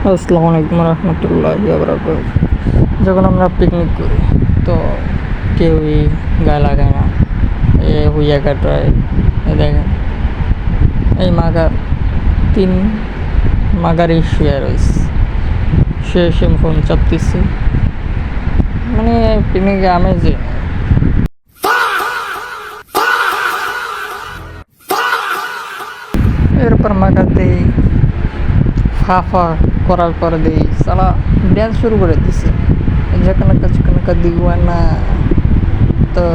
আসসালামু আলাইকুম রহমতুল্লাহি ওয়া বারাকাতুহু। যখন আমরা পিকনিক করি তো কেউই গায়ে লাগায় না, এ হুইয়া কাটায়। দেখেন এই মাগার তিন মাগারই শুয়ে রয়েছে, সে ফোন চাপতেছে, মানে পিকনিকে আমেজে। এরপর মাগাতেই ফাফা করার পর দিই সালা ড্যান্স শুরু করে দিছে, যেখানে দিওয়ানা। তো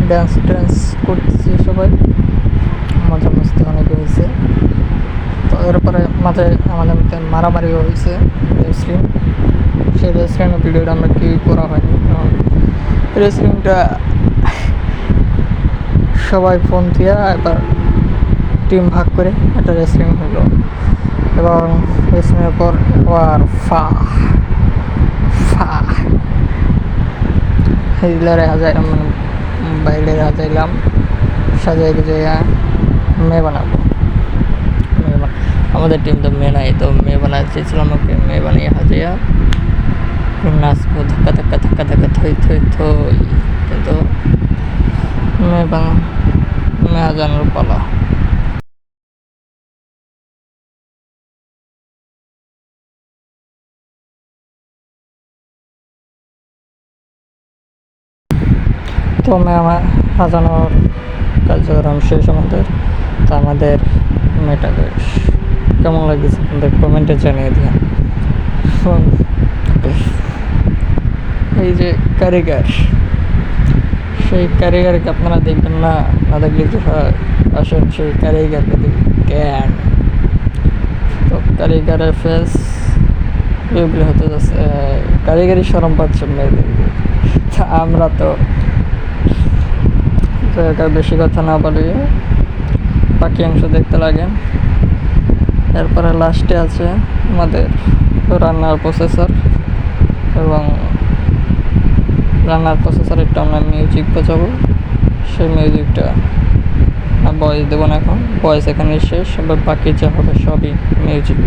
ড্যান্স করতেছি সবাই, মজা মস্তি অনেক হয়েছে। তো এরপরে মাঝে আমাদের মধ্যে মারামারিও হয়েছে রেসলিং। সেই রেসলিংয়ের ভিডিওটা আমরা কেউই করা হয়নি, কারণ রেসলিংটা সবাই ফোন দিয়ে এবার টিম ভাগ করে একটা রেসলিং হলো, এবং রেসলিংয়ের পর আবার হিজলারে হাজাইলাম, মানে বাইরে হাজাইলাম, সাজাই গুজাইয়া মেয়ে বানাবো। আমাদের টিম তো মেয়ে নাই, তো মেয়ে বানাতে চেয়েছিলাম, ওকে মেয়ে বানিয়ে হাজাইয়া নাচবো, ধাক্কা থই, কিন্তু মেয়ে হাজানোর পালা। তো আমার হাজানোর কার্যক্রম শেষ আমাদের। তো আমাদের মেয়েটা বেশ কেমন লাগছে আপনাদের কমেন্টে জানিয়ে দিন। এই যে কারিগর, সেই কারিগরকে আপনারা দেখবেন না, না দেখলে কি হয়, আসেন সেই কারিগরকে দেখেন। তো কারিগরের ফেস এগুলো হতে যাচ্ছে, কারিগরি সরম পাচ্ছে মেয়েদের। আমরা তো বেশি কথা না বলি, বাকি অংশ দেখতে লাগেন। এরপরে লাস্টে আছে আমাদের রান্নার প্রসেসর, এবং রান্নার প্রসেসরেরটা আমরা মিউজিক বাজাবো। সেই মিউজিকটা ভয়েস দেবো না, এখন ভয়েস এখানে শেষ, এবার বাকি যা হবে সবই মিউজিক।